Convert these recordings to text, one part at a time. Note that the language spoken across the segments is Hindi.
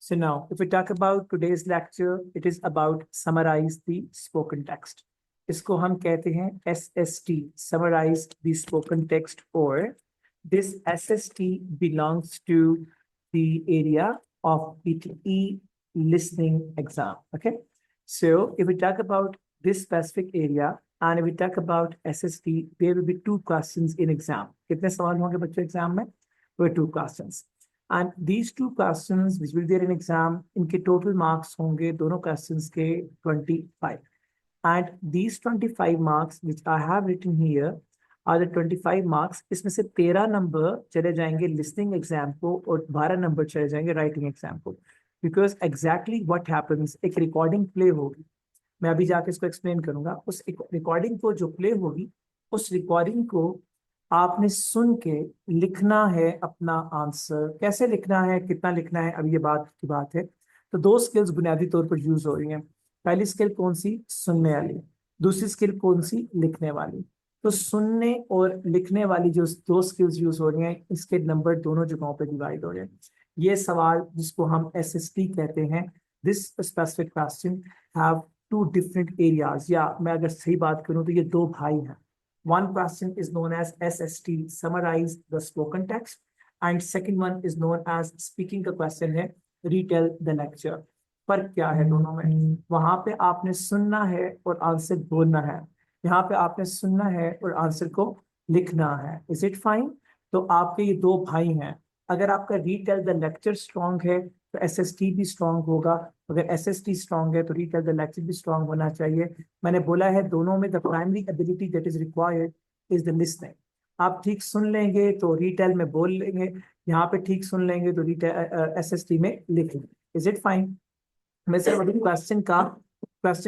So now, if we talk about today's lecture, it is about summarize the spoken text. इसको हम कहते हैं SST, summarize the spoken text, or this SST belongs to the area of PTE listening exam. Okay, so if we talk about this specific area and if we talk about SST, there will be two questions in exam. कितने सवाल होंगे बच्चों एग्जाम में? There were two questions. And these two questions which will be there in exam, इनके total marks होंगे दोनों questions के 25. And these 25 marks which I have written here are the 25 marks. इसमें से 13 नंबर चले जाएंगे listening exam को और 12 नंबर चले जाएंगे writing exam को. Because exactly what happens, एक recording play होगी, मैं अभी जाके इसको explain करूंगा. उस recording को जो play होगी, उस recording को आपने सुन के लिखना है अपना आंसर. कैसे लिखना है, कितना लिखना है, अभी ये बात की बात है. तो दो स्किल्स बुनियादी तौर पर यूज हो रही हैं. पहली स्किल कौन सी? सुनने वाली. दूसरी स्किल कौन सी? लिखने वाली. तो सुनने और लिखने वाली जो दो स्किल्स यूज हो रही हैं, इसके नंबर दोनों जगहों पे डिवाइड हो रहे हैं. ये सवाल जिसको हम SST कहते हैं, this specific question have two different areas. या मैं अगर सही बात करूं तो ये दो भाई हैं. One question is known as SST, summarize the spoken text, and second one is known as speaking का question है, retell the lecture. फर्क क्या है दोनों में? वहां पे आपने सुनना है और आंसर बोलना है. यहाँ पे आपने सुनना है और आंसर को लिखना है. Is it fine? तो आपके ये दो भाई हैं. अगर आपका retell the lecture strong है तो SST भी strong होगा. अगर SST strong है तो retell the lecture भी strong होना चाहिए. मैंने बोला है दोनों में the primary ability that is required is the listening. आप ठीक सुन लेंगे तो retell में बोल लेंगे, यहाँ पे ठीक सुन लेंगे तो SST में लिख लेंगे. Is it fine? मैं सिर्फ अभी क्वेश्चन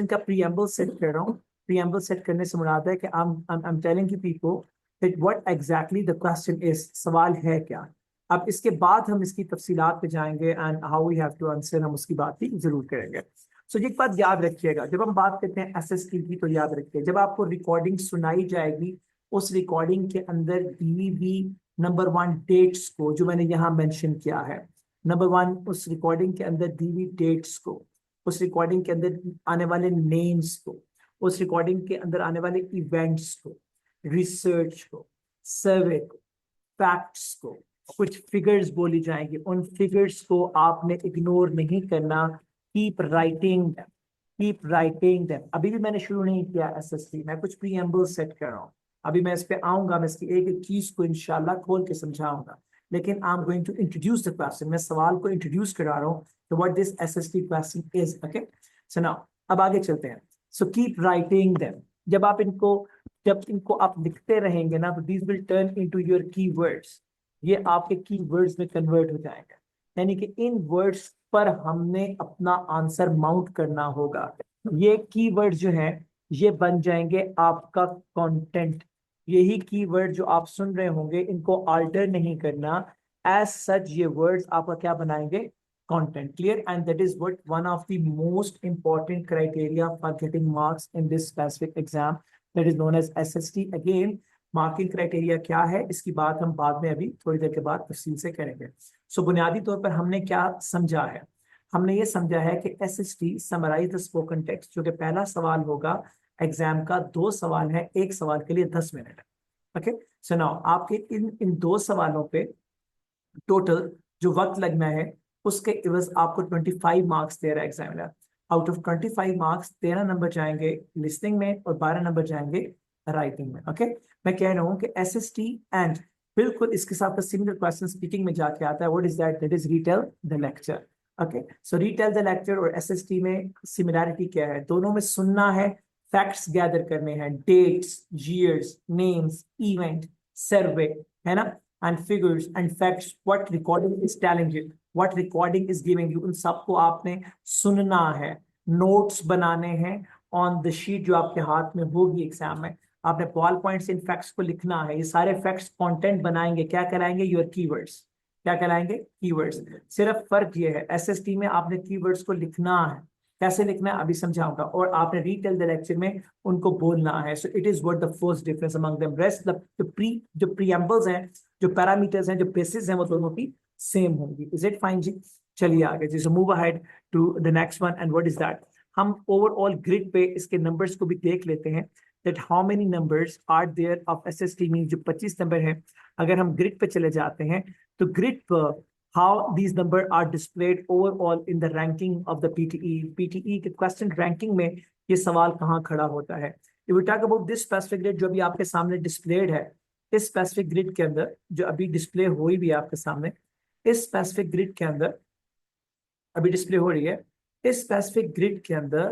का preamble सेट कर रहा हूँ. preamble सेट करने से मुराद है कि I'm telling you people that what exactly the question is. सवाल है क्या. अब इसके बाद हम इसकी तफसीलात पे जाएंगे and how we have to answer, हम उसकी बात भी जरूर करेंगे. सो एक बात याद रखिएगा, जब हम बात करते हैं SST की तो याद रखिए, जब आपको रिकॉर्डिंग सुनाई जाएगी उस रिकॉर्डिंग के अंदर DVB नंबर 1 डेट्स को, जो मैंने यहाँ मेंशन किया है, नंबर 1 उस रिकॉर्डिंग के अंदर DV डेट्स को, उस रिकॉर्डिंग के अंदर आने वाले नेम्स को, उस रिकॉर्डिंग के अंदर आने वाले इवेंट्स को, रिसर्च को, सर्वे को, फैक्ट्स को, कुछ फिगर्स बोली जाएंगी, उन फिगर्स को आपने इग्नोर नहीं करना. Keep writing them. अभी भी मैंने शुरू नहीं किया SST, मैं कुछ प्रीएम्बल सेट कर रहा हूँ. अभी मैं इस पे आऊंगा, मैं इसकी एक एक चीज को इंशाल्लाह खोल के समझाऊंगा. लेकिन I am going to introduce the question. मैं सवाल को इंट्रोड्यूस करा रहा हूँ तो what this SST question is. Okay, so now अब आगे चलते हैं. So keep writing them. जब इनको आप लिखते रहेंगे ना, तो this will turn into your keywords. ये आपके कीवर्ड्स में कन्वर्ट हो जाएंगे. यानी कि इन वर्ड्स पर हमने अपना आंसर माउंट करना होगा. ये कीवर्ड जो है ये बन जाएंगे आपका कंटेंट. यही कीवर्ड जो आप सुन रहे होंगे, इनको अल्टर नहीं करना. एज सच ये वर्ड्स आपका क्या बनाएंगे? Content. Clear? And that is what one of the most important criteria for getting marks in this specific exam, that is known as SST. Again, marking criteria क्या है इसकी बात हम बाद में अभी थोड़ी देर के बाद तफसील से करेंगे. सो बुनियादी तौर पर हमने क्या समझा है? हमने ये समझा है कि SST summarise the spoken text, जो कि पहला सवाल होगा एग्जाम का. 2 सवाल है, एक सवाल के लिए 10 मिनट. ओके, सो नाउ आपके इन 2 सवालों पे टोटल जो वक्त लगना है उसके इवज आपको 25 मार्क्स दे रहा है examiner. Out of 25 marks 13 number जाएंगे लिसनिंग में और 12 नंबर जाएंगे राइटिंग में. ओके, मैं कह रहा हूँ कि SST एंड बिल्कुल इसके साथ सिमिलर क्वेश्चन स्पीकिंग में जाके आता है. What is that? That is retail the lecture. Okay, so retail the lecture और SST में सिमिलरिटी क्या है? दोनों में सुनना है, फैक्ट्स गैदर करने हैं, डेट्स, ईयर्स, नेम्स, इवेंट, सर्वे, है ना, and figures and facts. What recording is telling you, what recording is giving you, उन सबको आपने सुनना है. नोट्स बनाने हैं ऑन द शीट जो आपके हाथ में होगी एग्जाम में. आपने बॉल पॉइंट्स इन फैक्ट्स को लिखना है. ये सारे फैक्ट्स कंटेंट बनाएंगे. क्या कराएंगे? Your keywords. क्या कराएंगे? कीवर्ड्स. सिर्फ फर्क ये है, SST में आपने कीवर्ड्स को लिखना है. कैसे लिखना है अभी समझाऊंगा. और आपने रीटेल द लेक्चर में उनको बोलना है. So it is what the first difference among them. Rest जो प्रीएम्बल्स हैं, जो पैरामीटर्स हैं, जो बेसिस हैं, वो दोनों की सेम होंगी। इज इट फाइन जी? चलिए आगे जी, so move ahead to the next one. And what is that? हम ओवरऑल ग्रिड पे इसके नंबर्स को भी देख लेते हैं, that how many numbers are there of SST, mean जो 25 नंबर है। अगर हम ग्रिड पे चले जाते हैं तो ग्रिड पर how these numbers are displayed overall in the ranking of the PTE. PTE के question ranking में ये सवाल कहाँ खड़ा होता है? If we talk about this specific grid जो अभी आपके सामने displayed है, इस specific grid के अंदर जो अभी display हुई भी है आपके सामने, इस specific grid के अंदर अभी डिस्प्ले हो रही है, इस स्पेसिफिक ग्रिड के अंदर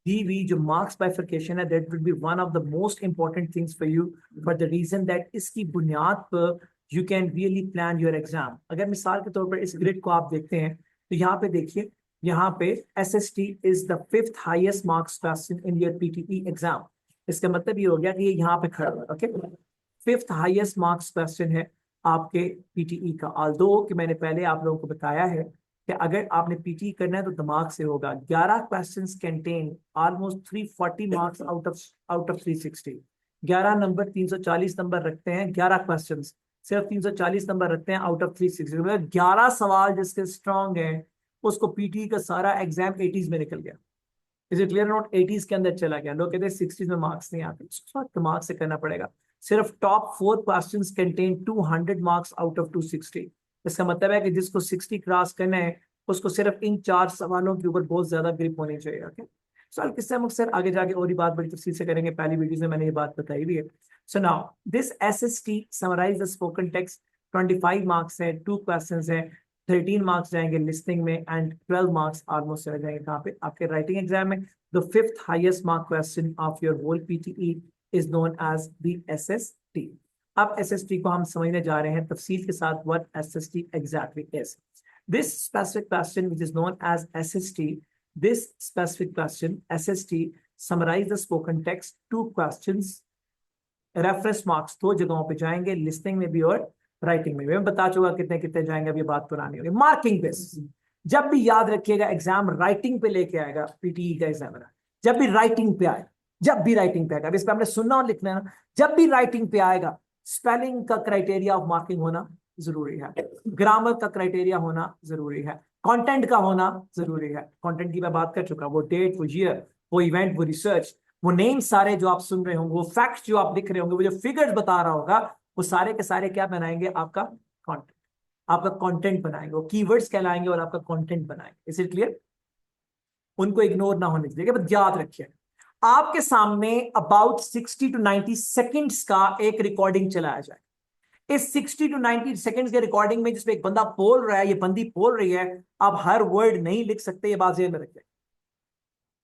दी हुई जो मार्क्स बाइफर्केशन है, that will be one of the most important things for you, for the reason that इसकी बुनियाद पर you can really plan your exam. अगर मिसाल के तौर पर इस ग्रिड को आप देखते हैं तो यहाँ पे देखिए, यहाँ पे SST is the 5th highest marks question in your PTE exam. इसका मतलब ये हो गया कि ये यहाँ पे खड़ा है। Okay, 5th highest marks question है आपके PTE का। ऑल्दो कि मैंने पहले आप लोगों को बताया है कि अगर आपने PTE करना है तो दिमाग से होगा। 11 questions contain almost 340 marks out of 360। 11 number 340 number रखते हैं, 11 क्वेश्चंस सिर्फ 340 नंबर रखते हैं आउट ऑफ 360। मतलब 11 सवाल जिसके स्ट्रॉन्ग है उसको PTE का सारा एग्जाम 80s में निकल गया। Is it clear? Note 80s के अंदर चला गया। लोग कहते हैं 60s में मार्क्स नहीं आते, उसको दिमाग से करना पड़ेगा। सिर्फ top 4 questions contain 200 marks out of 260। इसका मतलब है कि जिसको 60 क्रॉस करना है उसको सिर्फ इन 4 सवालों के ऊपर बहुत ज्यादा ग्रिप होनी चाहिए। ओके, सवाल किससे हम अक्सर आगे जाके और ही बात बड़ी तफसील से करेंगे, पहली वीडियो में मैंने ये बात बताई भी है। So now this SST summarise the spoken text. 25 marks है, 2 क्वेश्चंस है, 13 मार्क्स जाएंगे लिस्निंग में एंड 12 मार्क्स ऑलमोस्ट चले जाएंगे कहाँ पे? आपके राइटिंग एग्जाम में। The 5th highest mark question of your whole PTE is known as the SST। अब SST को हम समझने जा रहे हैं तफसील के साथ, what SST exactly is. This specific question, which is known as SST, this specific question, SST, summarize the spoken text, 2 questions, reference marks 2 जगहों पे जाएंगे, लिस्निंग में भी और राइटिंग में भी। मैं बता चुका कितने कितने जाएंगे, अभी बात पुरानी होगी। मार्किंग बेस, जब भी याद रखिएगा एग्जाम राइटिंग पे लेके आएगा PTE का एग्जामिनर। जब भी राइटिंग पे आएगा, जब भी राइटिंग पे आएगा, इस पे हमने सुनना और लिखना है ना, जब भी राइटिंग पे आएगा स्पेलिंग का क्राइटेरिया ऑफ मार्किंग होना जरूरी है, ग्रामर का क्राइटेरिया होना जरूरी है, कंटेंट का होना जरूरी है। कंटेंट की मैं बात कर चुका, वो डेट, वो ईयर, वो इवेंट, वो रिसर्च, वो नेम सारे जो आप सुन रहे होंगे, वो फैक्ट्स जो आप लिख रहे होंगे, वो जो फिगर्स बता रहा होगा, वो सारे के सारे क्या बनाएंगे? आपका कंटेंट, आपका कंटेंट बनाएंगे, वो कीवर्ड्स कहलाएंगे और आपका कंटेंट बनाएंगे। Is it clear? उनको इग्नोर ना होने दीजिए, बस याद रखिए। आपके सामने अबाउट 60 to 90 सेकेंड्स का एक रिकॉर्डिंग चलाया जाए। इस 60 to 90 सेकेंड्स के रिकॉर्डिंग में जिसमें एक बंदा बोल रहा है, ये बंदी बोल रही है, आप हर वर्ड नहीं लिख सकते, ये बात ध्यान में रखिए।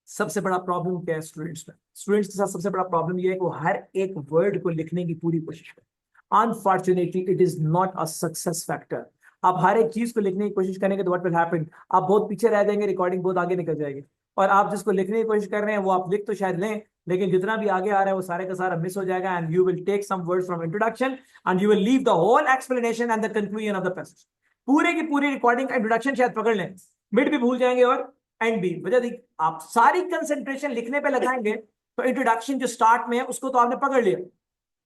सबसे बड़ा प्रॉब्लम क्या है स्टूडेंट्स में? स्टूडेंट्स के साथ सबसे बड़ा प्रॉब्लम ये है कि वो हर एक वर्ड को लिखने की पूरी कोशिश करें। Unfortunately it is not a success factor. आप हर एक चीज को लिखने की कोशिश करेंगे तो व्हाट विल हैपन? आप बहुत पीछे रह जाएंगे, रिकॉर्डिंग बहुत आगे निकल जाएगी। और आप जिसको लिखने की कोशिश कर रहे हैं वो आप लिख तो शायद लें, लेकिन जितना भी आगे आ रहा है वो सारे का सारा मिस हो जाएगा। And you will take some words from introduction and you will leave the whole explanation and the conclusion of the passage. पूरे की पूरी रिकॉर्डिंग का इंट्रोडक्शन शायद पकड़ लें, मिड भी भूल जाएंगे और एंड भी। वजह दी आप सारी कंसंट्रेशन लिखने पे लगाएंगे तो इंट्रोडक्शन जो स्टार्ट में है उसको तो आपने पकड़ लिया,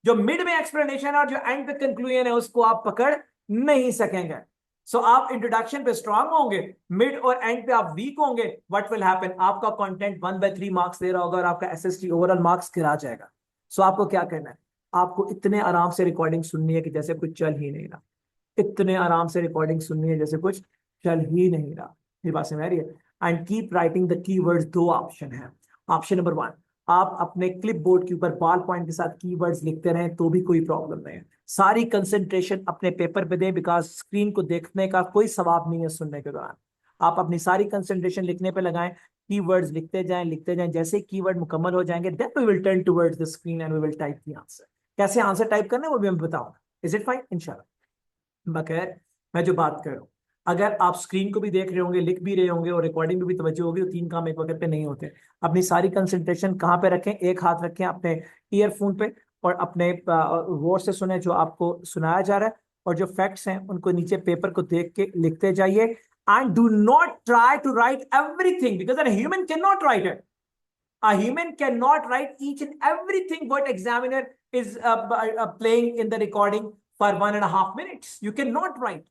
जो मिड में एक्सप्लेनेशन और जो एंड पे कंक्लूजन है उसको आप पकड़ नहीं सकेंगे। सो आप इंट्रोडक्शन पे स्ट्रांग होंगे, मिड और एंड पे आप वीक होंगे, व्हाट विल हैपन? आपका कंटेंट 1/3 मार्क्स दे रहा होगा और आपका SST ओवरऑल मार्क्स गिरा जाएगा। सो आपको क्या करना है? आपको इतने आराम से रिकॉर्डिंग सुननी है कि जैसे कुछ चल ही नहीं रहा। इतने आराम से रिकॉर्डिंग सुननी है जैसे कुछ चल ही नहीं रहा। ये बात समझ रही है? And keep writing the keywords. 2 option है। ऑप्शन नंबर 1, आप अपने क्लिप बोर्ड के ऊपर बॉल पॉइंट के साथ कीवर्ड्स लिखते रहें तो भी कोई प्रॉब्लम नहीं है। सारी कंसंट्रेशन अपने पेपर पे दें, बिकॉज स्क्रीन को देखने का कोई सवाब नहीं है सुनने के दौरान। आप अपनी सारी कंसंट्रेशन लिखने पे लगाएं, कीवर्ड्स लिखते जाएं लिखते जाएं। जैसे कीवर्ड मुकम्मल हो जाएंगे then we will turn towards the screen and we will type the answer. कैसे आंसर टाइप करना है वो भी मैं बताऊंगा। Is it fine? इंशाल्लाह। बगैर मैं जो बात कर रहा हूँ, अगर आप स्क्रीन को भी देख रहे होंगे, लिख भी रहे होंगे और रिकॉर्डिंग में भी तवज्जो होगी, तो 3 काम एक वक्त पे नहीं होते। अपनी सारी कंसंट्रेशन कहाँ पे रखें? एक हाथ रखें अपने ईयरफोन पे और अपने गौर से सुने जो आपको सुनाया जा रहा है, और जो फैक्ट्स हैं उनको नीचे पेपर को देख के लिखते जाइए। And do not try to write everything because a human can not write it. A human cannot write each and everything what examiner is playing in the recording for 1.5 minutes. You cannot write.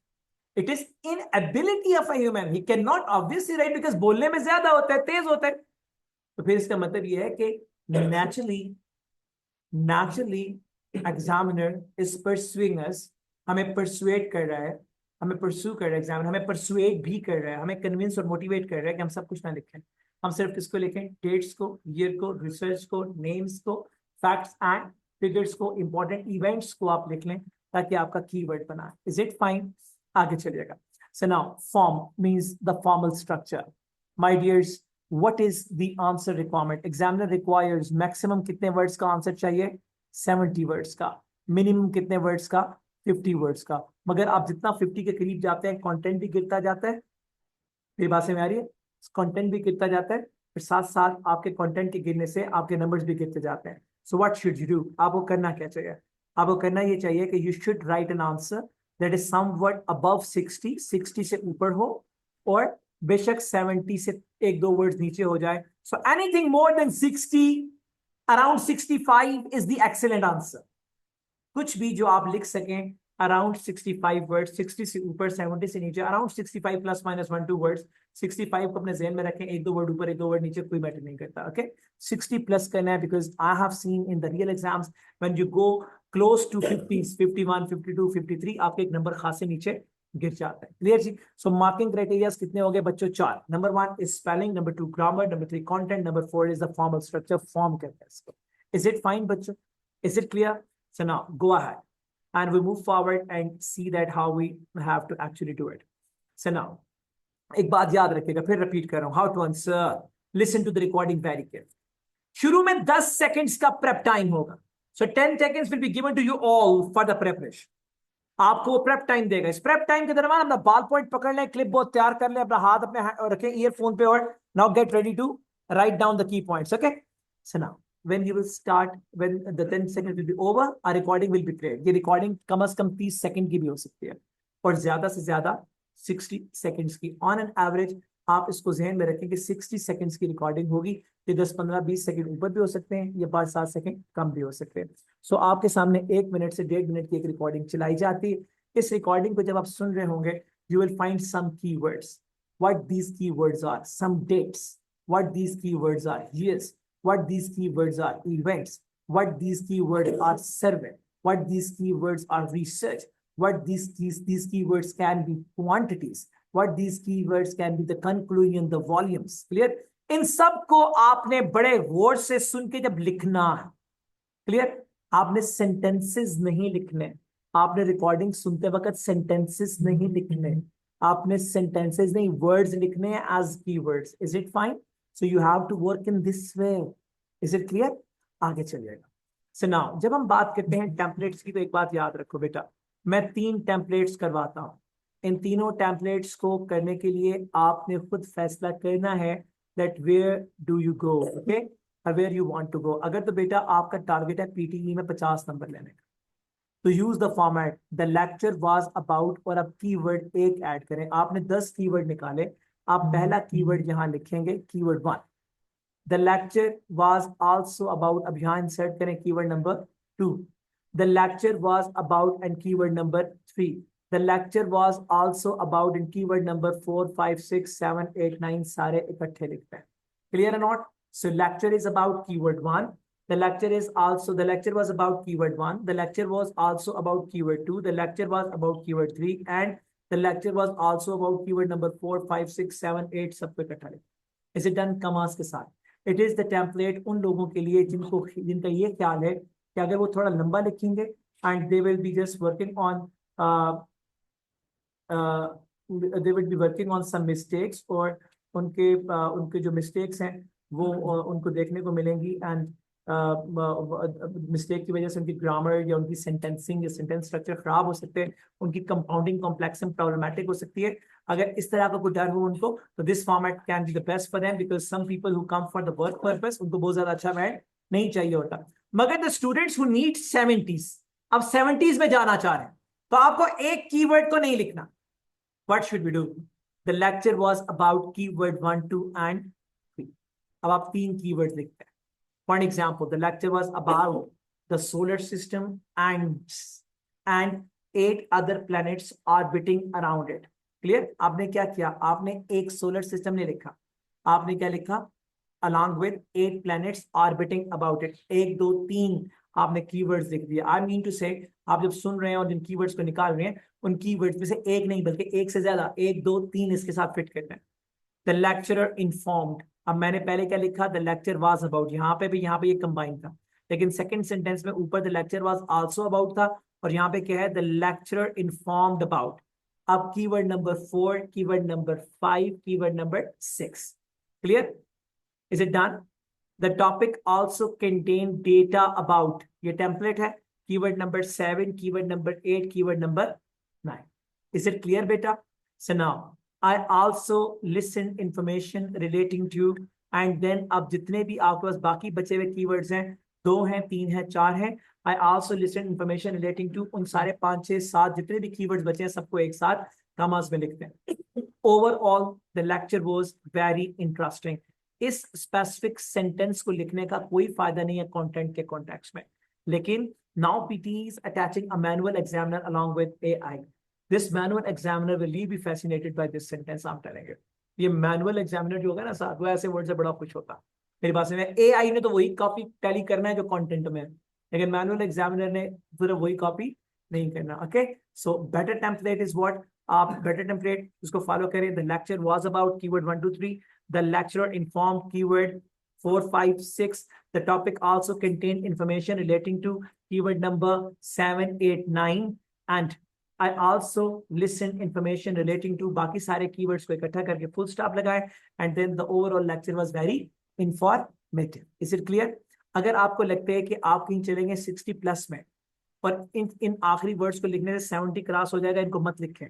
It is inability of a human, he can not obviously right because बोलने में ज्यादा होता है, तेज होता है। तो फिर इसका मतलब ये है कि नेचुरली एग्जामिनर इज परस्यूइंग अस, हमें परसुएट कर रहा है, हमें परस्यू कर रहा है एग्जामिनर, हमें परसुएट भी कर रहा है, हमें कन्विंस और मोटिवेट कर रहा है कि हम सब कुछ ना लिखें, हम सिर्फ किसको लिखें, डेट्स को, ईयर को, रिसर्च को, नेम्स को, फैक्ट्स एंड फिगर्स को, इंपॉर्टेंट इवेंट्स को आप लिख लें ताकि आपका कीवर्ड बना। Is it fine? आगे चलिएगा। So now form means the formal structure. My dears, what is the answer requirement? Examiner requires maximum कितने वर्ड्स का आंसर चाहिए? 70 वर्ड्स का। मिनिमम कितने वर्ड्स का? 50 वर्ड्स का। मगर आप जितना 50 के करीब जाते हैं कंटेंट भी गिरता जाता है। मेरी बात समझ में आ रही है? कंटेंट भी गिरता जाता है, फिर साथ साथ आपके कंटेंट के गिरने से आपके नंबर्स भी गिरते जाते हैं। So what should you do? आपको करना क्या चाहिए? आपको करना ये चाहिए कि you should write an answer that is somewhat above 60, 60 से ऊपर हो, और बेशक 70 से एक दो वर्ड्स नीचे हो जाए। So anything more than 60, around 65 is the excellent answer. कुछ भी जो आप लिख सकें अराउंड 65 वर्ड्स, 60 से ऊपर, 70 से नीचे, अराउंड 65 प्लस माइनस 1 2 वर्ड्स। 65 को अपने ज़हन में रखें, एक दो वर्ड ऊपर एक दो वर्ड नीचे कोई मैटर नहीं करता। ओके, 60 प्लस करना है, because I have seen in the real exams when you go close to 50, 51, 52, 53, आपके एक नंबर खासे नीचे गिर जाता है। क्लियर जी? सो मार्किंग क्राइटेरिया कितने हो गए बच्चों? 4। Number 1 is spelling, number 2 grammar, number 3 content, number 4 is the formal structure, form कहते हैं इसको। इज इट फाइन बच्चों? Is it clear? So now go ahead and we move forward and see that how we have to actually do it. So now एक बात याद रखिएगा, फिर रिपीट कर रहा हूं, how to answer. Listen to the recording very carefully. शुरू में 10 सेकंड्स का प्रेप टाइम होगा। So 10 seconds will be given to you all for the preparation. आपको प्रेप टाइम देगा। इस प्रेप टाइम के दरमियान अपना बाल पॉइंट पकड़ लें, क्लिप बोर्ड तैयार कर लें, अपना हाथ अपने रखें ईयरफोन पे, और now get ready to write down the key points. Okay, so now when you will start, when the 10 seconds will be over, a recording will be played. ये recording कम से कम 30 सेकंड की भी हो सकती है, और ज्यादा से ज्यादा 60 सेकंड्स की। ऑन एन एवरेज आप इसको जहन में रखें कि 60 सेकंड्स की रिकॉर्डिंग होगी। ये 10 15 20 सेकंड ऊपर भी हो सकते हैं, ये 5 7 सेकंड कम भी हो सकते हैं। सो आपके सामने 1 मिनट से 1.5 मिनट की एक रिकॉर्डिंग चलाई जाती है। इस रिकॉर्डिंग को जब आप सुन रहे होंगे, you will find some keywords, what these keywords are, some dates, what these keywords are, years, what these keywords are, events, what these keywords are, survey, what these keywords are, research, what these keywords can be, quantities, what these keywords can be, the conclusion, the volumes. Clear? इन सब को आपने बड़े गौर से सुन के जब लिखना है, क्लियर, आपने सेंटेंसेस नहीं लिखने, आपने रिकॉर्डिंग सुनते वक्त सेंटेंसेस नहीं लिखने, आपने सेंटेंसेस नहीं वर्ड्स लिखने as keywords. Is it fine? So you have to work in this way. Is it clear? आगे चलिएगा। So now जब हम बात करते हैं टेम्पलेट्स की, तो एक बात याद रखो बेटा, मैं 3 टेम्पलेट्स करवाता हूँ। इन तीनों टेम्पलेट्स को करने के लिए आपने खुद फैसला करना है that where do you go, okay, or where you want to go। अगर तो बेटा आपका टारगेट है पीटीई में 50 नंबर लेने का, तो use the format the lecture was about, और अब कीवर्ड एक ऐड करें। आपने 10 कीवर्ड निकाले, आप पहला कीवर्ड यहां लिखेंगे, keyword 1। The lecture was also about, अब यहां इंसर्ट करें keyword number 2। The lecture was about and keyword number 3। The lecture was also about and keyword number 4 5 6 7 8 9 सारे इकट्ठे लिखते हैं। क्लियर है not? So lecture is about keyword 1, the lecture was about keyword 1, the lecture was also about keyword 2, the lecture was about keyword 3, and the lecture was also about keyword number 4 5 6 7 8 सबको इकट्ठा लिखें। Is done done? कमास के साथ। इट इज द टेम्पलेट उन लोगों के लिए जिनका ये ख्याल है कि अगर वो थोड़ा लंबा लिखेंगे and they will be just working on they will be working on some mistakes, और उनके जो मिस्टेक्स हैं वो उनको देखने को मिलेंगी, एंड मिस्टेक की वजह से उनकी ग्रामर या उनकी सेंटेंसिंग या सेंटेंस स्ट्रक्चर खराब हो सकते हैं, उनकी कंपाउंडिंग कॉम्प्लेक्सन प्रॉब्लमेटिक हो सकती है। अगर इस तरह का कोई डर हो उनको, तो this format can be the best for them, because some people who come for the work purpose, उनको बहुत ज्यादा अच्छा मैथ नहीं चाहिए होता। मगर the students who need 70s, अब 70s में जाना चाह रहे हैं, तो आपको एक कीवर्ड को नहीं लिखना। What should we do? The lecture was about keyword 1 2 and 3। अब आप 3 कीवर्ड लिखते हैं। For example, the lecture was about the solar system and 8 other planets orbiting around it. Clear? आपने क्या किया, आपने एक सोलर सिस्टम नहीं लिखा, आपने क्या लिखा, along with 8 planets orbiting about it. 1 2 3 आपने कीवर्ड्स लिख दिया. आई मीन टू से आप जब सुन रहे हैं और जिन कीवर्ड्स को निकाल रहे हैं उन कीवर्ड्स में से एक नहीं बल्कि एक से ज्यादा, 1 2 3 इसके साथ फिट करना है. द लेक्चरर इन्फॉर्म्ड, अब मैंने पहले क्या लिखा, द लेक्चर वाज अबाउट, यहाँ पे भी यहाँ पे ये कंबाइन था, लेकिन सेकंड सेंटेंस में ऊपर the lecture was also about था और यहाँ पे क्या है, द लेक्चरर इन्फॉर्म्ड अबाउट. अब keyword number 4, keyword number 5, keyword number 6. क्लियर? इज इट डन? The topic also contain data about, ये टेम्पलेट है. Keyword number 7, keyword number 8, keyword number 9. Is it clear बेटा? So now I also listen information relating to, and then अब जितने भी आपके पास बाकी बचे हुए keywords हैं, 2 हैं, 3 हैं, 4 हैं, I also listen information relating to, उन सारे 5 6 7 जितने भी keywords बचे हैं सबको एक साथ कॉमास में लिखते हैं. Overall the lecture was very interesting. इस specific sentence को लिखने का कोई फायदा नहीं है content के context में, लेकिन now PT is attaching a manual examiner along with AI. This manual examiner will be fascinated by this sentence I'm telling you. ये manual examiner जो होगा ना साथ, वो ऐसे वर्ड से बड़ा खुश होता. मेरी बात में AI ने तो वही कॉपी टैली करना है जो कंटेंट में है, लेकिन manual examiner ने फिर वही कॉपी नहीं करना. Okay, so better template is what, आप बेटर टेम्पलेट उसको फॉलो करें. The lecture was about keyword 1 2 3, the lecturer inform keyword 4 5 6, the topic also contained information relating to keyword number 7 8 9, and I also listen information relating to बाकी सारे keywords को इकट्ठा करके full stop लगाए, and then the overall lecture was very informative. Is it clear? अगर आपको लगता है कि आप कहीं चलेंगे 60 प्लस में और इन आखिरी वर्ड्स को लिखने से 70 क्रॉस हो जाएगा, इनको मत लिखें,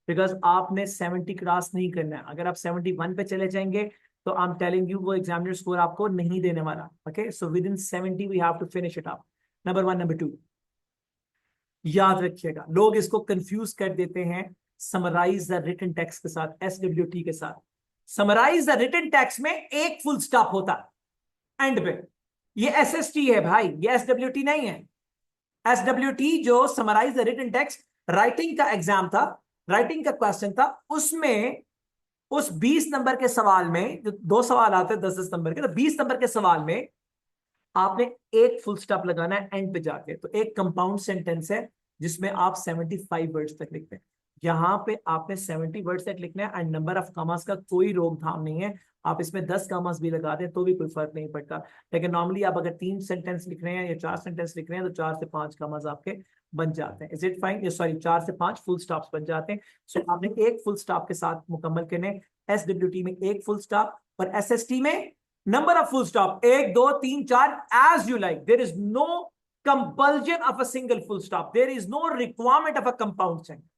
बिकॉज आपने 70 क्रॉस नहीं करना है. अगर आप 71 पे चले जाएंगे तो आई एम टेलिंग यू वो एग्जामिनर स्कोर आपको नहीं देने वाला. Okay, so within 70 we have to finish it up. Number 1. Number 2, याद रखिएगा, लोग इसको कंफ्यूज कर देते हैं समराइज द रिटन टेक्स्ट के साथ, SWT के साथ. समराइज द रिटन टेक्स्ट में एक फुल स्टॉप होता एंड पे. ये SST है भाई, ये SWT नहीं है. SWT जो summarize the written text writing का एग्जाम था, राइटिंग का क्वेश्चन था, उसमें उस 20 नंबर के सवाल में जो 2 सवाल आते हैं 10 10 नंबर के, तो 20 नंबर के सवाल में आपने एक फुल स्टॉप लगाना है एंड पे जाके. तो एक कंपाउंड सेंटेंस है जिसमें आप 75 वर्ड्स तक लिखते हैं, यहाँ पे आपने 70 वर्ड्स तक लिखना है एंड नंबर ऑफ कॉमास का कोई रोकथाम नहीं है. आप इसमें 10 कॉमास भी लगा दें तो भी कोई फर्क नहीं पड़ता. लेकिन नॉर्मली आप अगर 3 सेंटेंस लिख रहे हैं या 4 सेंटेंस लिख रहे हैं तो 4 से 5 कॉमास आपके बन जाते हैं. Is it fine? सॉरी, 4 से 5 फुल स्टॉप्स बन जाते हैं. सो आपने एक फुल स्टॉप के साथ मुकम्मल करने. SWT में एक फुल स्टॉप और SST में number of full stop 1 2 3 4 as you like. There is no compulsion of a single full stop. There is no requirement of a compound sentence.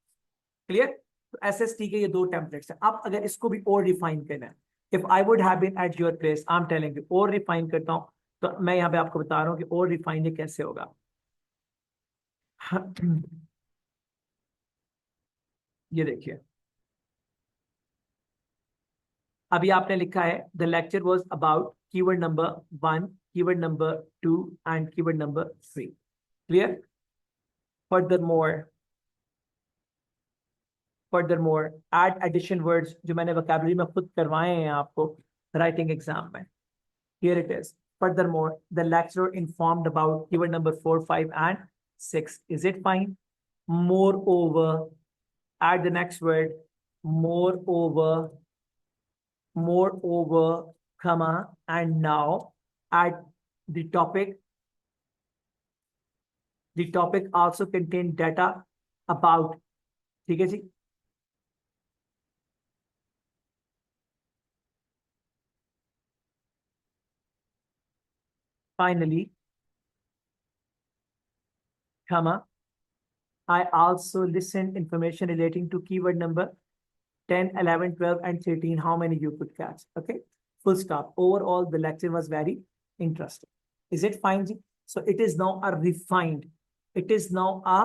Clear? तो SST के ये 2 टेम्पलेट्स हैं. अब अगर इसको भी और रिफाइन करना है, if I would have been at your place, I'm telling you, और रिफाइन करता हूं तो मैं यहाँ पे आपको बता रहा हूं कि और रिफाइन ये कैसे होगा. ये देखिए, अभी आपने लिखा है the lecture was about keyword number 1, keyword number 2 and keyword number 3. Clear? Furthermore add addition words जो मैंने वोकैबुलरी में खुद करवाए हैं आपको राइटिंग एग्जाम में. Here it is. Furthermore the lecturer informed about keyword number 4 5 and 6. Is it fine? Moreover, add the next word, moreover, comma, and now add the topic. The topic also contain data about. ठीक है जी. Finally, comma, I also listen information relating to keyword number 10, 11, 12, and 13. How many you could catch? Okay. Full stop. Overall, the lecture was very interesting. Is it fine, ji? So it is now a refined. It is now a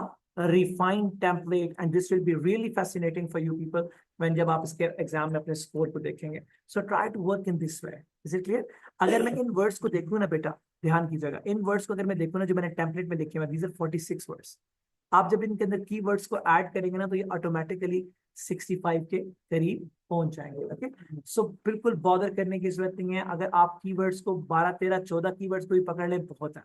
refined template, and this will be really fascinating for you people when जब आप इसके एग्जाम में अपने स्कोर को देखेंगे. So try to work in this way. Is it clear? अगर मैं इन वर्ड्स को देखूँ ना बेटा, ध्यान कीजिएगा, इन वर्ड्स को अगर मैं देखूँ ना जो मैंने टेम्पलेट में लिखे हुए, these are 46 words. आप जब इनके अंदर कीवर्ड्स को ऐड करेंगे ना तो ये ऑटोमेटिकली 65 के करीब पहुंच जाएंगे। ओके, सो बिल्कुल बॉदर करने की जरूरत नहीं है। अगर आप कीवर्ड्स को 12 13 14 कीवर्ड्स को भी पकड़ लें बहुत है।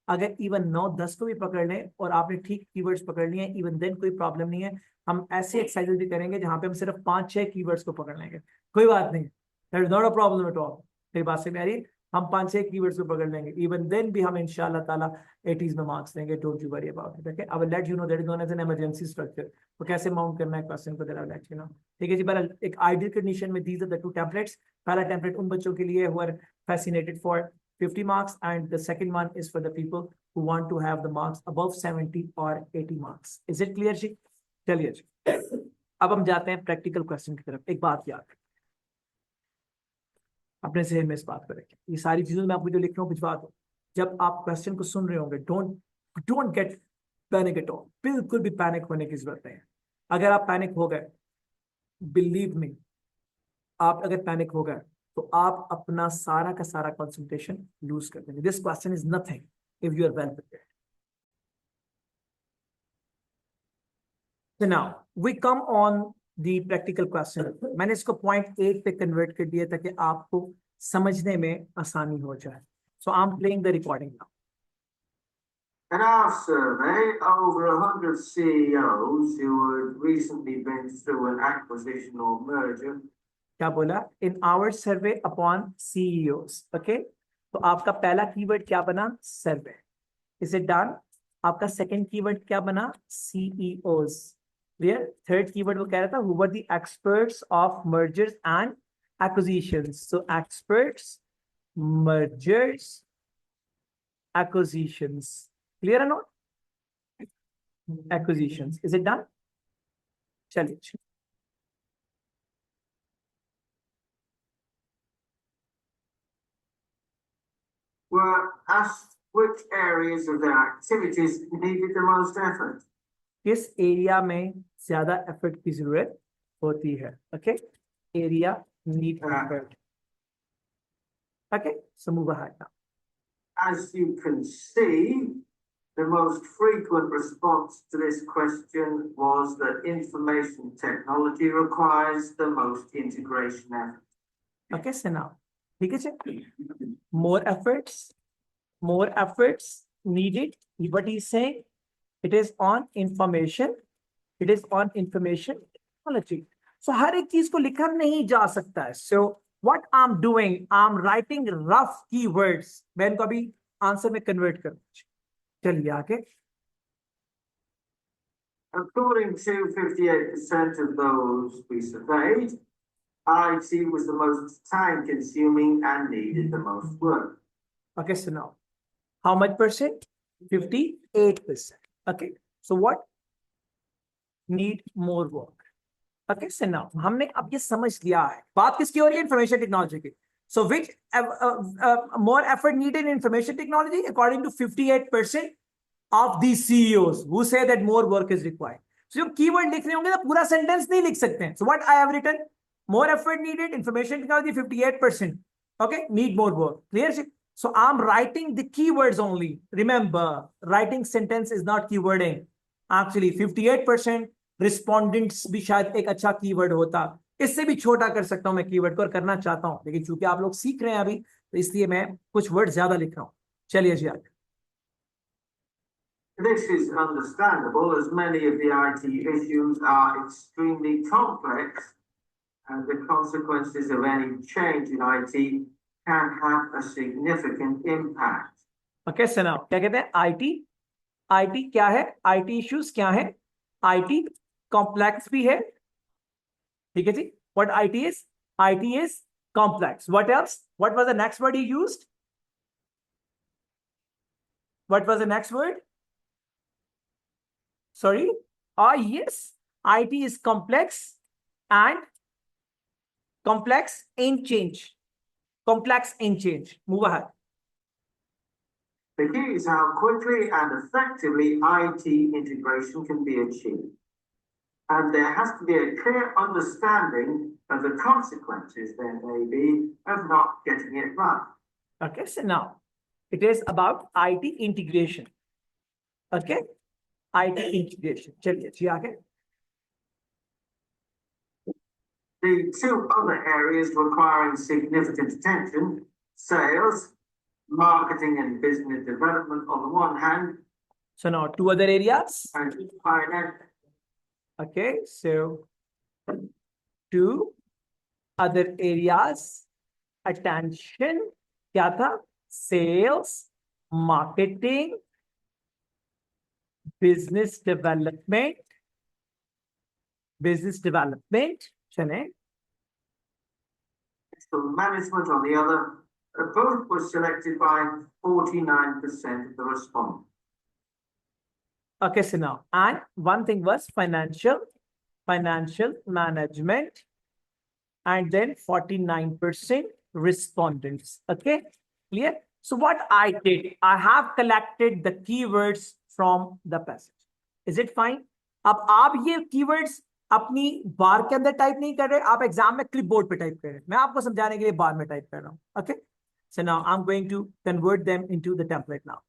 अगर इवन 9 10 को भी पकड़ लें और आपने ठीक कीवर्ड्स पकड़ लिए हैं, इवन देन कोई प्रॉब्लम नहीं है। हम ऐसे एक्सरसाइजेस भी करेंगे जहां पे हम सिर्फ 5-6 कीवर्ड्स को पकड़ लेंगे, कोई बात नहीं, that is not a problem at all. मेरी बात से आ रही है, हम 5-6 कीवर्ड्स को पकड़ लेंगे, इवन देन भी हम इंशाल्लाह ताला 80s में मार्क्स देंगे, don't you worry about it. Okay, I will let you know, that is known as an emergency structure. तो कैसे माउंट करना है क्वेश्चन को, दैट लेट यू नो। ठीक है जी, बहरहाल एक आइडियल कंडीशन में these are the two templates. पहला टेम्पलेट उन बच्चों के लिए who are fascinated for 50 marks and the second one is for the people who want to have the marks above 70 or 80 marks. Is it clear जी? चलिए जी, अब हम जाते हैं प्रैक्टिकल क्वेश्चन की तरफ। एक बात याद रखें, अपने जहन में इस बात को रखें, ये सारी चीजों में आपको जो लिख रहा हूँ भिजवा दो। जब आप क्वेश्चन को सुन रहे होंगे, don't don't get panic at all, बिल्कुल भी पैनिक होने की जरूरत नहीं है। अगर आप पैनिक हो गए, बिलीव मी, आप अगर पैनिक हो गए तो आप अपना सारा का सारा कंसंट्रेशन लूज कर देंगे। This question is nothing if you are well prepared. So now we come on the practical question. मैंने इसको पॉइंट 8 पे कन्वर्ट कर दिया ताकि आपको समझने में आसानी हो जाए। So I'm playing the recording now. In our survey, over 100 CEOs who had recently been through an acquisition or merger. क्या बोला? In our survey upon CEOs. Okay? तो आपका पहला कीवर्ड क्या बना? सर्वे। Is it done? आपका सेकंड कीवर्ड क्या बना? CEOs. Clear? थर्ड कीवर्ड वो कह रहा था who were the experts of mergers and acquisitions. So experts, mergers, acquisitions. Clear or not? Acquisitions. Is it done? चलिए, were asked which areas of their activities needed the most effort. किस एरिया में ज्यादा एफर्ट की जरूरत होती है? Okay, area need effort. Okay, so move ahead now. As you can see, the most frequent response to this question was that information technology requires the most integration effort. Okay, so now, ठीक है जी, more efforts needed. What he's saying, it is on information technology. So हर एक चीज को लिखा नहीं जा सकता है। So what I'm doing, I'm writing rough keywords। मैं इनको अभी आंसर में कन्वर्ट करूंगा। चलिए आगे। According to 58% of those we surveyed, IT was the most time consuming and needed the most work. Okay, so now, how much percent? 58%. Okay, so what? Need more work. Okay, so now, हमने अब ये समझ लिया है, बात किसकी हो रही है? इंफॉर्मेशन टेक्नोलॉजी की। So which more effort needed in information technology? According to 58% of these CEOs who say that more work is required. So जब कीवर्ड लिख रहे होंगे तो पूरा सेंटेंस नहीं लिख सकते हैं। So what I have written? More effort needed, information technology 58%. Okay, need more work. Clear? So I'm writing the keywords only. Remember, writing sentence is not keywording. Actually, 58% respondents भी शायद एक अच्छा कीवर्ड होता। इससे भी छोटा कर सकता हूं मैं कीवर्ड को, और करना चाहता हूं, लेकिन चूंकि आप लोग सीख रहे हैं अभी, तो इसलिए मैं कुछ वर्ड ज्यादा लिख रहा हूं। चलिए जी आगे। This is understandable, as many of the IT issues are extremely complex, and the consequences of any change in IT can have a significant impact. Okay, so now, क्या कहते हैं? IT क्या है? IT issues क्या है? IT complex भी है, ठीक है जी। What IT is? IT is complex. What else? What was the next word he used? What was the next word? Sorry. Yes. IT is complex and complex in change. Complex in change. Move ahead. The key is how quickly and effectively IT integration can be achieved. And there has to be a clear understanding of the consequences there may be of not getting it right. Okay, so now it is about IT integration. Okay, IT integration. चलिए जी आगे. The two other areas requiring significant attention, sales, marketing and business development on the one hand, So now two other areas. and finance. Okay, so two other areas. Attention. क्या था? Sales, marketing, business development. चलें. So management on the other, both were selected by 49% of the respondents. Okay, so now, and one thing was financial management, and then 49% respondents. Okay, clear? So what I did, I have collected the keywords from the passage. Is it fine? अब आप ये keywords अपनी बार के अंदर टाइप नहीं कर रहे, आप एग्जाम में क्लिपबोर्ड पे टाइप कर रहे हैं. मैं आपको समझाने के लिए बार में टाइप कर रहा हूं. Okay, so now I'm going to convert them into the template now.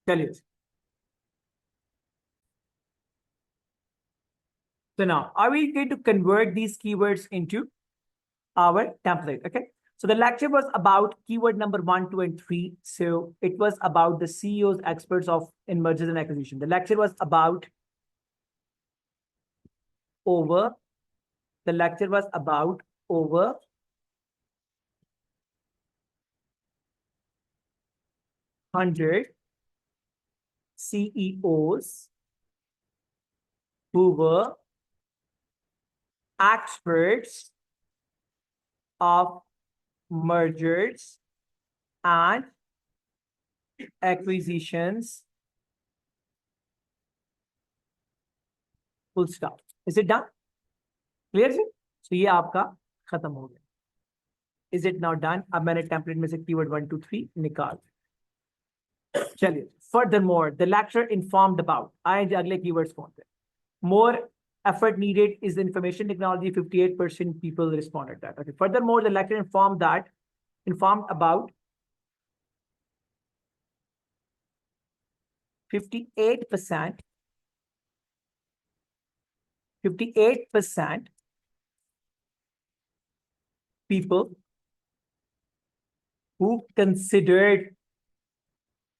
चलिए. So now, are we going to convert these keywords into our template? Okay. So the lecture was about keyword number 1, 2, and 3. So it was about the CEOs, experts in mergers and acquisition. The lecture was about over. The lecture was about over 100 CEOs who were experts of mergers and acquisitions. Full stop. Is it done? Clear? So ये आपका खत्म हो गया. Is it now done? अब मैंने टेम्पलेट में से कीवर्ड 1, 2, 3 निकाल. चलिए. Furthermore, the lecture informed about. आए अगले keywords कौन थे? More effort needed is the information technology. 58% people responded that. Okay. Furthermore, the lecture informed about 58% people who considered,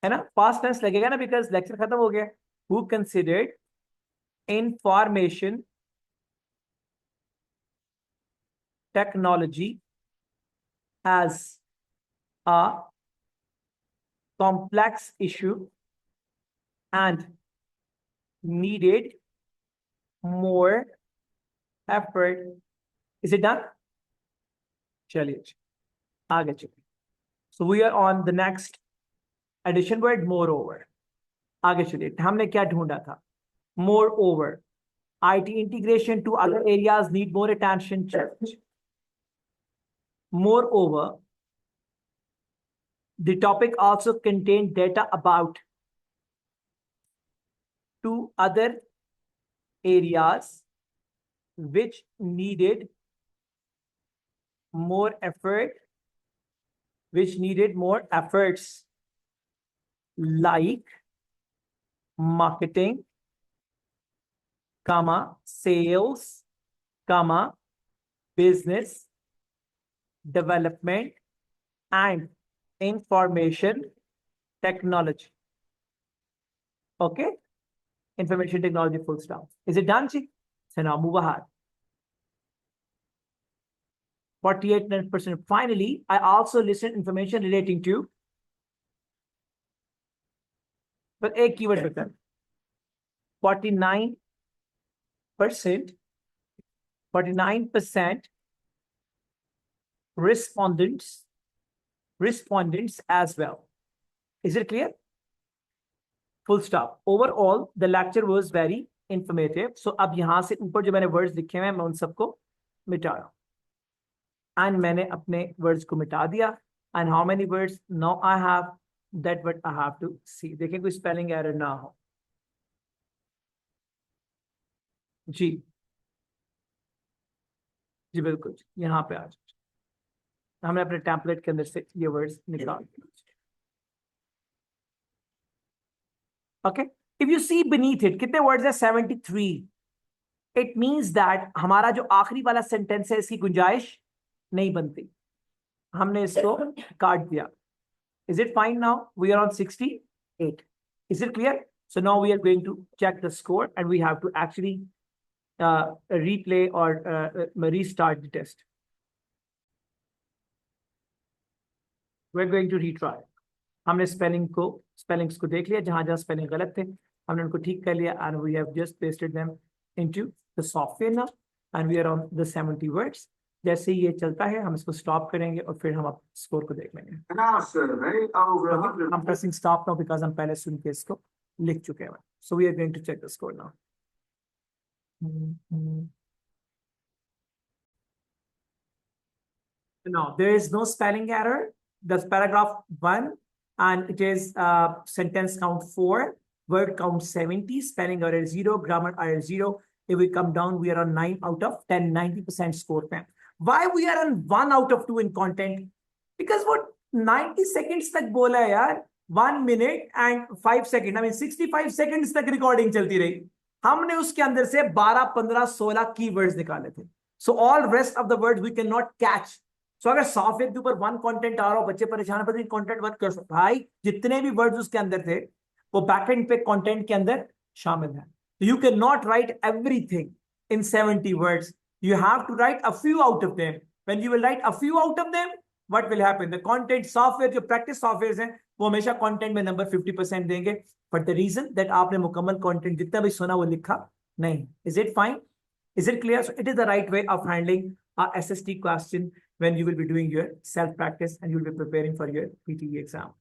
है ना, past tense लगेगा ना, because lecture खत्म हो गया. Who considered information technology as a complex issue and needed more effort. Is it done? चलिए आगे चलिए. So we are on the next addition word, moreover. आगे चलिए. हमने क्या ढूंढा था? Moreover, IT integration to other areas need more attention. Moreover, the topic also contained data about 2 other areas which needed more effort, like marketing, sales, business development and information technology. Okay, information technology, full stop. Is it done, Chi? So now move ahead. 48%. Finally, I also listed information relating to, but a keyword return. 49% respondents as well. Is it clear? Full stop. Overall, the lecture was very informative. So अब यहाँ से ऊपर जो मैंने words लिखे हैं मैं उन सबको मिटा रहा हूँ. And मैंने अपने words को मिटा दिया. And how many words? Now I have that what I have to see. देखें कोई spelling error ना हो. जी जी बिल्कुल, यहाँ पे आ जाओ। हमने अपने टेम्पलेट के अंदर से ये वर्ड्स निकाल दिए। Okay, if you see beneath it, कितने वर्ड्स है? 73। इट मींस दैट हमारा जो आखिरी वाला सेंटेंस है इसकी गुंजाइश नहीं बनती, हमने इसको काट दिया। Is it fine now? We are on 68. Is it clear? So now we are going to check the score and we have to actually replay or restart the test. We're going to retry. हमने spellings को देख लिया, जहां जहां spelling गलत थे हमने उनको ठीक कर लिया, and we have just pasted them into the software now and we are on the 70 words. जैसे ही ये चलता है हम इसको स्टॉप करेंगे और फिर हम अब स्कोर को देख लेंगे। In our survey, over 100. I'm pressing stop now because हम पहले सुन के इसको लिख चुके हैं। So we are going to check the score now. No, there is no spelling error. That's paragraph 1 and it is sentence count 4, word count 70, spelling error 0, grammar error 0. If we come down, we are on 9 out of 10, 90% score. Why we are on 1 out of 2 in content? Because what 90 seconds तक बोला है यार, 1 minute and 5 seconds, I mean 65 seconds तक recording चलती रही, हमने उसके अंदर से 12, 15, 16 keywords निकाले थे. So all rest of the words we cannot catch. So अगर सॉफ्टवेयर के ऊपर 1 कंटेंट आ रहा हो, बच्चे परेशान पता नहीं कंटेंट वर्क कर सकते, भाई जितने भी वर्ड्स उसके अंदर थे वो बैकएंड पे कंटेंट के अंदर शामिल है. You cannot write everything in 70 words. You have to write a few out of them. When you will write a few out of them, what will happen? The content software, जो practice softwares हैं, वो हमेशा content में number 50% देंगे. But the reason that आपने मुकम्मल content जितना भी सुना वो लिखा नहीं. Is it fine? Is it clear? So it is the right way of handling a SST question when you will be doing your self practice and you will be preparing for your PTE exam.